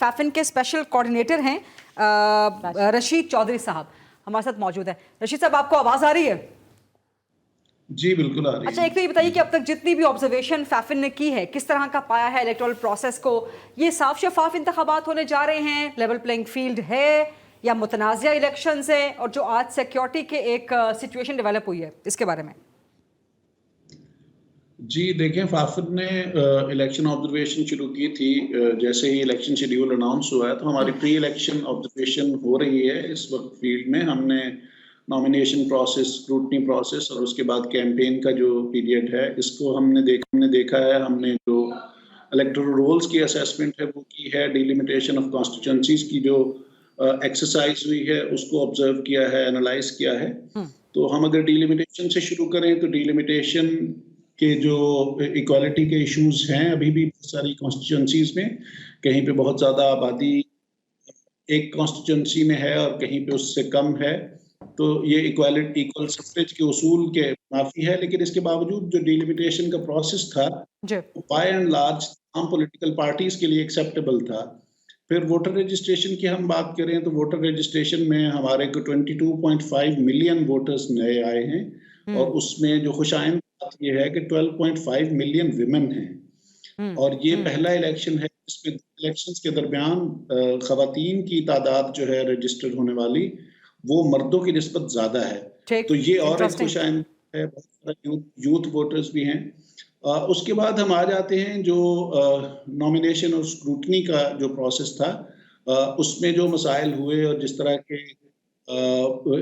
फैफिन के special coordinator हैं रशीद चौधरी साहब हमारे साथ मौजूद है। रशीद साहब, आपको आवाज आ रही है? जी बिल्कुल आ रही है। अच्छा, एक तो ये बताइए कि अब तक जितनी भी ऑब्जर्वेशन फैफिन ने की है, किस तरह का पाया है इलेक्टोरल प्रोसेस को? ये साफ शफाफ इंतखाबात होने जा रहे हैं, लेवल प्लेइंग फील्ड है या मुतनाज़िया इलेक्शंस है, और जो आज सिक्योरिटी के एक सिचुएशन डेवलप हुई है, इसके बारे में? जी देखें, फाफिन ने इलेक्शन ऑब्जर्वेशन शुरू की थी। जैसे ही इलेक्शन शेड्यूल अनाउंस हुआ है तो हमारी प्री इलेक्शन ऑब्जर्वेशन हो रही है इस वक्त फील्ड में। हमने नॉमिनेशन प्रोसेस, स्क्रूटनी प्रोसेस और उसके बाद कैंपेन का जो पीरियड है, इसको हमने देखा है। हमने जो इलेक्टोरल रोल्स की असेसमेंट है वो की है, डिलिमिटेशन ऑफ कॉन्स्टिट्यूंसीज की जो एक्सरसाइज हुई है उसको ऑब्जर्व किया है, एनालाइज किया है। तो हम अगर डिलिमिटेशन से शुरू करें तो डिलिमिटेशन के जो इक्वालिटी के इश्यूज हैं अभी भी बहुत सारी कॉन्स्टिट्यूंसीज में, कहीं पे बहुत ज़्यादा आबादी एक कॉन्स्टिट्यूंसी में है और कहीं पे उससे कम है, तो ये इक्वल सफरेज के उसूल के माफी है। लेकिन इसके बावजूद जो डिलिमिटेशन का प्रोसेस था बाय एंड लार्ज तमाम पॉलिटिकल पार्टीज के लिए एक्सेप्टेबल था। फिर वोटर रजिस्ट्रेशन की हम बात करें तो वोटर रजिस्ट्रेशन में हमारे को 22.5 मिलियन वोटर्स नए आए हैं और उसमें जो खुशाइंद बात ये है कि 12.5 मिलियन विमेन हैं। और ये पहला इलेक्शन है जिसमें इलेक्शंस के दरमियान खवातीन की तादाद जो है रजिस्टर्ड होने वाली वो मर्दों की निस्बत ज्यादा है। तो ये और एक खुशाइंद है। बहुत सारे यूथ वोटर्स भी हैं। उसके बाद हम आ जाते हैं जो नॉमिनेशन और स्क्रूटनी का जो प्रोसेस था, उसमें जो मसाइल हुए और जिस तरह के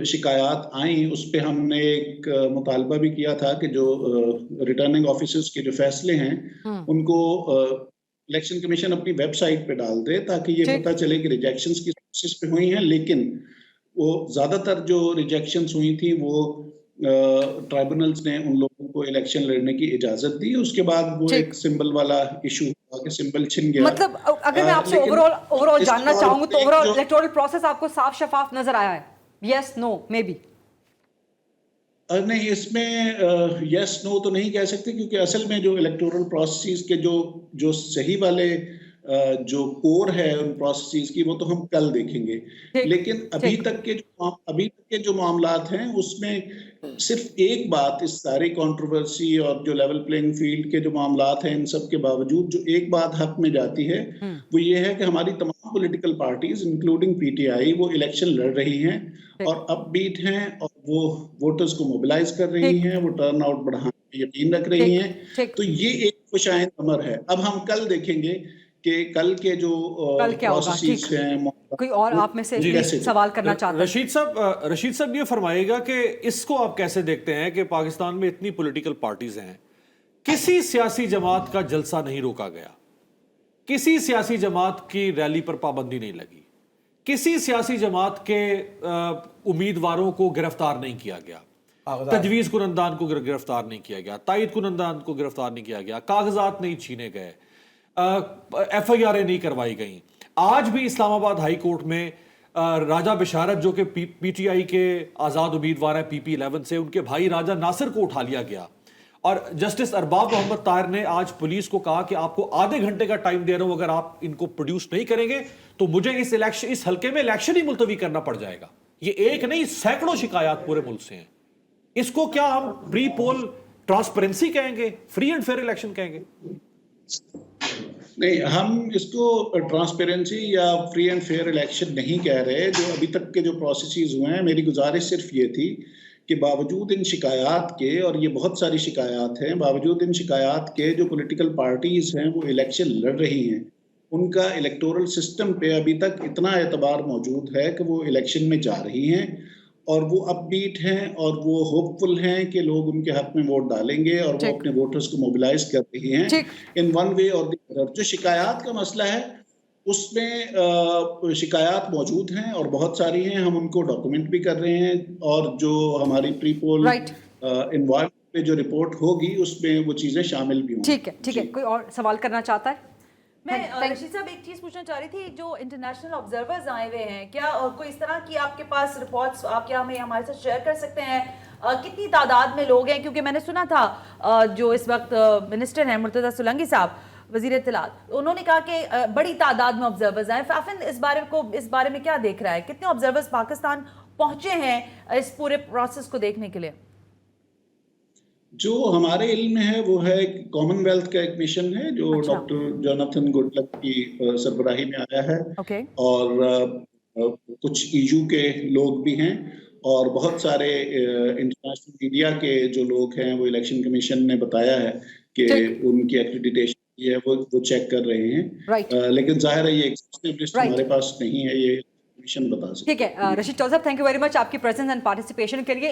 शिकायत आई, उस पर हमने एक मुतालबा भी किया था कि जो रिटर्निंग ऑफिसर्स के जो फैसले हैं उनको इलेक्शन कमीशन अपनी वेबसाइट पे डाल दे ताकि ये पता चले कि रिजेक्शंस किस प्रोसेस पे हुई हैं। लेकिन वो ज्यादातर जो रिजेक्शंस हुई थी वो ट्राइब्यूनल्स ने उन लोगों को इलेक्शन लड़ने की इजाजत दी। उसके बाद वो एक सिंबल वाला इशू हुआ कि सिंबल छिन गया। मतलब अगर मैं आपसे ओवरऑल जानना चाहूँ तो ओवरऑल इलेक्टोरल प्रोसेस आपको साफ शफाफ नजर आया है? Yes, no, maybe? नहीं, इसमें यस नो तो नहीं कह सकते, क्योंकि असल में जो इलेक्टोरल प्रोसेस के जो सही वाले जो कोर है उन प्रोसेस की वो तो हम कल देखेंगे। लेकिन अभी तक के जो मामलात हैं उसमें सिर्फ एक बात, इस सारी कंट्रोवर्सी और जो लेवल प्लेइंग फील्ड के जो मामलात हैं इन सब के बावजूद जो एक बात हक में जाती है वो ये है कि हमारी तमाम पॉलिटिकल पार्टीज इंक्लूडिंग पीटीआई वो इलेक्शन लड़ रही हैं और अपबीट हैं और वो वोटर्स को मोबिलाइज कर रही हैं, वो टर्न आउट बढ़ाने में यकीन रख रही हैं। तो ये एक खुशाइंद अमर है। अब हम कल देखेंगे कि कल के जो प्रोसेस हैं। कोई और आप में से सवाल करना चाहते हैं? रशीद साहब ये फरमाइएगा कि इसको आप कैसे देखते हैं कि पाकिस्तान में इतनी पॉलिटिकल पार्टीज हैं, किसी सियासी जमात का जलसा नहीं रोका गया, किसी सियासी जमात की रैली पर पाबंदी नहीं लगी, किसी सियासी जमात के उम्मीदवारों को गिरफ्तार नहीं किया गया, तजवीज कुनंदान को गिरफ्तार नहीं किया गया, तायद कुनंदान को गिरफ्तार नहीं किया गया, कागजात नहीं छीने गए, FIR नहीं करवाई गई। आज भी इस्लामाबाद हाई कोर्ट में राजा बिशारत जो कि PTI के आजाद उम्मीदवार है PP11 से, उनके भाई राजा नासिर को उठा लिया गया और जस्टिस अरबाब मोहम्मद ताहिर ने आज पुलिस को कहा कि आपको आधे घंटे का टाइम दे रहा हूं, अगर आप इनको प्रोड्यूस नहीं करेंगे तो मुझे इस हल्के में इलेक्शन ही मुलतवी करना पड़ जाएगा। ये एक नहीं, सैकड़ों शिकायत पूरे मुल्क से हैं। इसको क्या हम प्री पोल ट्रांसपेरेंसी कहेंगे, फ्री एंड फेयर इलेक्शन कहेंगे? नहीं, हम इसको ट्रांसपेरेंसी या फ्री एंड फेयर इलेक्शन नहीं कह रहे। जो अभी तक के जो प्रोसेसेस हुए हैं, मेरी गुजारिश सिर्फ ये थी कि बावजूद इन शिकायत के, और ये बहुत सारी शिकायत हैं, बावजूद इन शिकायत के जो पॉलिटिकल पार्टीज हैं वो इलेक्शन लड़ रही हैं, उनका इलेक्टोरल सिस्टम पे अभी तक इतना एतबार मौजूद है कि वो इलेक्शन में जा रही हैं और वो अपबीट हैं और वो होपफुल हैं कि लोग उनके हक में वोट डालेंगे और वो अपने वोटर्स को मोबिलाइज कर रही हैं इन वन वे और द अदर। जो शिकायत का मसला है उसमें शिकायत मौजूद हैं और बहुत सारी हैं, हम उनको डॉक्यूमेंट भी कर रहे हैं और जो हमारी प्री पोल इन्वायरमेंट पे जो रिपोर्ट होगी उसमें वो चीजें शामिल भी होंगी। ठीक है। कोई और सवाल करना चाहता है? मैं रशीद साहब एक चीज पूछना चाह रही थी, जो इंटरनेशनल ऑब्जर्वर्स आए हुए हैं, क्या कोई इस तरह की आपके पास रिपोर्ट्स आप क्या हमें हमारे साथ शेयर कर सकते हैं? कितनी तादाद में लोग हैं? क्योंकि मैंने सुना था जो इस वक्त मिनिस्टर हैं मुर्तजा सुलंगी साहब, वजीर इत्तलात, उन्होंने कहा कि बड़ी तादाद में ऑब्जर्वर्स आए। फाफिन इस बारे में क्या देख रहा है, कितने ऑब्जर्वर्स पाकिस्तान पहुंचे हैं इस पूरे प्रोसेस को देखने के लिए? जो हमारे इल्म में है वो है कॉमनवेल्थ का एक मिशन है जो अच्छा। डॉक्टर जोनाथन गुडलक की सरबराही में आया है, ओके। और कुछ ईयू के लोग भी हैं और बहुत सारे इंटरनेशनल मीडिया के जो लोग हैं वो इलेक्शन कमीशन ने बताया है कि ठीक। उनकी एक्रेडिटेशन है वो चेक कर रहे हैं। राइट। लेकिन जाहिर है ये एग्जॉस्टिव लिस्ट Right. हमारे पास नहीं है, ये कमीशन बता सकते ठीक है Rashid Chaudhary, thank you very much आपकी प्रेजेंस एंड पार्टिसिपेशन के लिए।